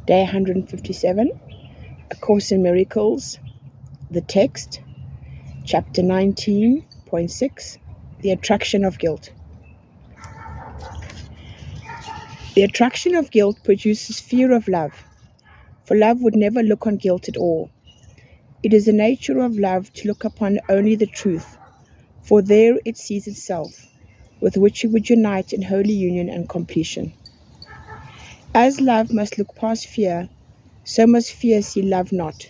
Day 157, A Course in Miracles, the text, chapter 19.6, The Attraction of Guilt. The attraction of guilt produces fear of love, for love would never look on guilt at all. It is the nature of love to look upon only the truth, for there it sees itself, with which it would unite in holy union and completion. As love must look past fear, so must fear see love not,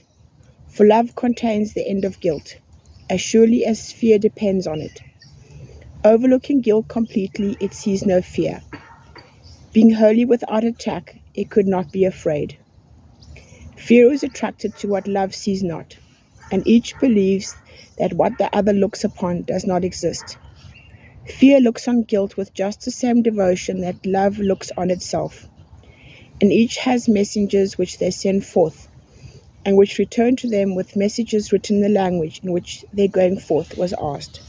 for love contains the end of guilt, as surely as fear depends on it. Overlooking guilt completely, it sees no fear. Being wholly without attack, it could not be afraid. Fear is attracted to what love sees not, and each believes that what the other looks upon does not exist. Fear looks on guilt with just the same devotion that love looks on itself, and each has messengers which they send forth, and which return to them with messages written in the language in which their going forth was asked.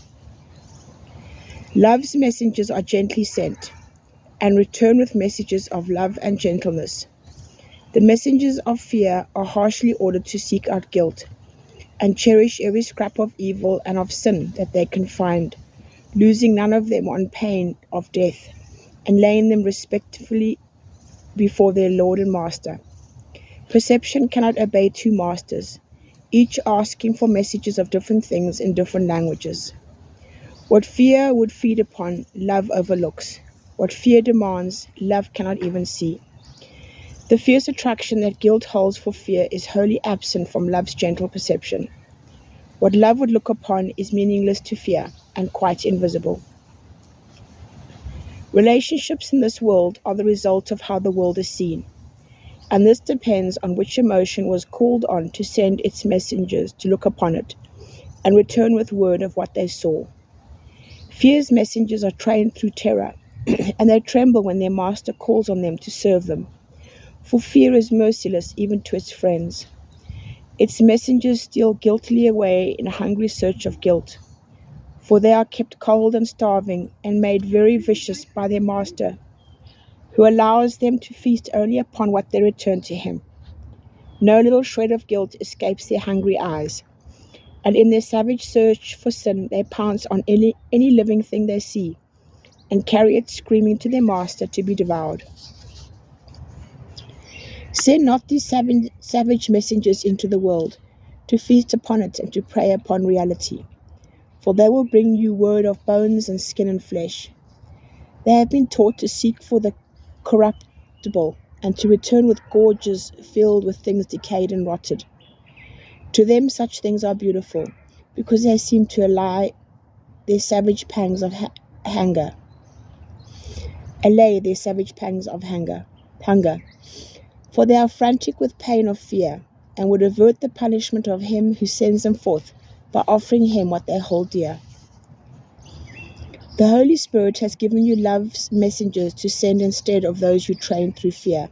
Love's messengers are gently sent, and return with messages of love and gentleness. The messengers of fear are harshly ordered to seek out guilt, and cherish every scrap of evil and of sin that they can find, losing none of them on pain of death, and laying them respectfully before their Lord and Master. Perception cannot obey two masters, each asking for messages of different things in different languages. What fear would feed upon, love overlooks. What fear demands, love cannot even see. The fierce attraction that guilt holds for fear is wholly absent from love's gentle perception. What love would look upon is meaningless to fear and quite invisible. Relationships in this world are the result of how the world is seen, and this depends on which emotion was called on to send its messengers to look upon it and return with word of what they saw. Fear's messengers are trained through terror, and they tremble when their master calls on them to serve them, for fear is merciless even to its friends. Its messengers steal guiltily away in a hungry search of guilt, for they are kept cold and starving and made very vicious by their master, who allows them to feast only upon what they return to him. No little shred of guilt escapes their hungry eyes, and in their savage search for sin they pounce on any living thing they see, and carry it screaming to their master to be devoured. Send not these savage messengers into the world, to feast upon it and to prey upon reality, for they will bring you word of bones and skin and flesh. They have been taught to seek for the corruptible, and to return with gorges filled with things decayed and rotted. To them such things are beautiful, because they seem to allay their savage pangs of hunger. For they are frantic with pain of fear, and would avert the punishment of him who sends them forth by offering him what they hold dear. The Holy Spirit has given you love's messengers to send instead of those you train through fear.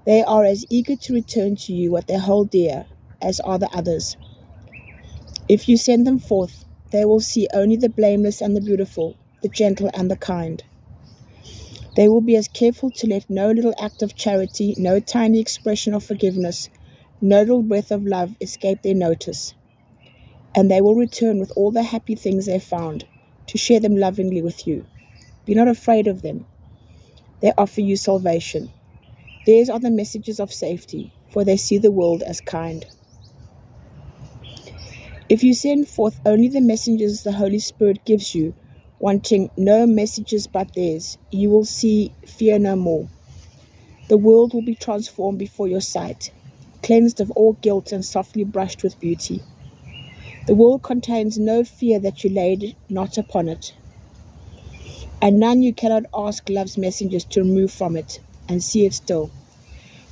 They are as eager to return to you what they hold dear as are the others. If you send them forth, they will see only the blameless and the beautiful, the gentle and the kind. They will be as careful to let no little act of charity, no tiny expression of forgiveness, no little breath of love escape their notice. And they will return with all the happy things they found, to share them lovingly with you. Be not afraid of them. They offer you salvation. Theirs are the messages of safety, for they see the world as kind. If you send forth only the messengers the Holy Spirit gives you, wanting no messages but theirs, you will see fear no more. The world will be transformed before your sight, cleansed of all guilt and softly brushed with beauty. The world contains no fear that you laid not upon it, and none you cannot ask love's messengers to remove from it, and see it still.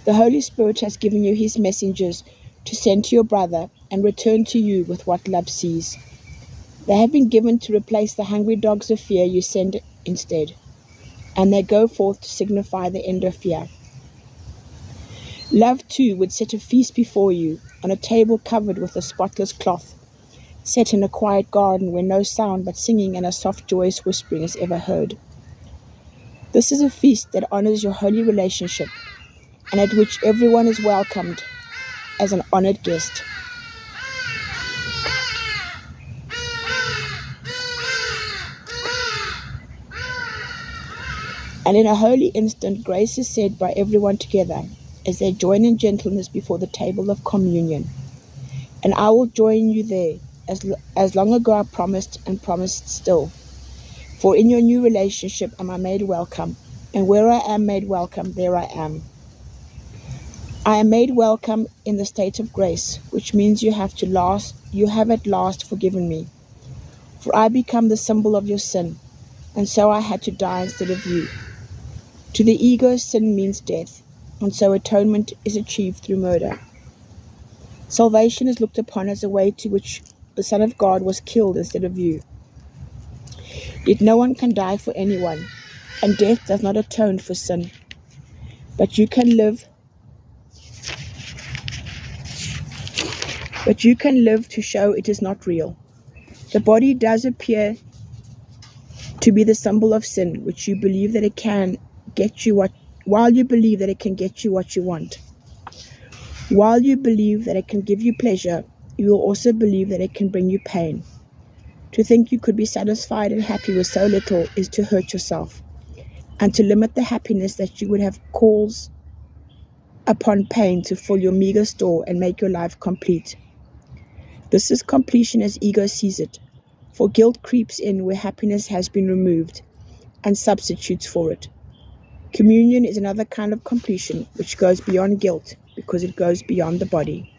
The Holy Spirit has given you his messengers to send to your brother and return to you with what love sees. They have been given to replace the hungry dogs of fear you send instead, and they go forth to signify the end of fear. Love too would set a feast before you on a table covered with a spotless cloth, set in a quiet garden where no sound but singing and a soft joyous whispering is ever heard. This is a feast that honors your holy relationship, and at which everyone is welcomed as an honored guest. And in a holy instant, grace is said by everyone together as they join in gentleness before the table of communion. And I will join you there, as long ago I promised and promised still. For in your new relationship am I made welcome, and where I am made welcome, there I am. I am made welcome in the state of grace, which means you have at last forgiven me. For I become the symbol of your sin, and so I had to die instead of you. To the ego, sin means death, and so atonement is achieved through murder. Salvation is looked upon as a way to which the Son of God was killed instead of you. Yet no one can die for anyone, and death does not atone for sin. But you can live to show it is not real. The body does appear to be the symbol of sin, which you believe that it can get you while you believe that it can get you what you want. While you believe that it can give you pleasure, you will also believe that it can bring you pain. To think you could be satisfied and happy with so little is to hurt yourself, and to limit the happiness that you would have calls upon pain to fill your meager store and make your life complete. This is completion as ego sees it, for guilt creeps in where happiness has been removed and substitutes for it. Communion is another kind of completion which goes beyond guilt because it goes beyond the body.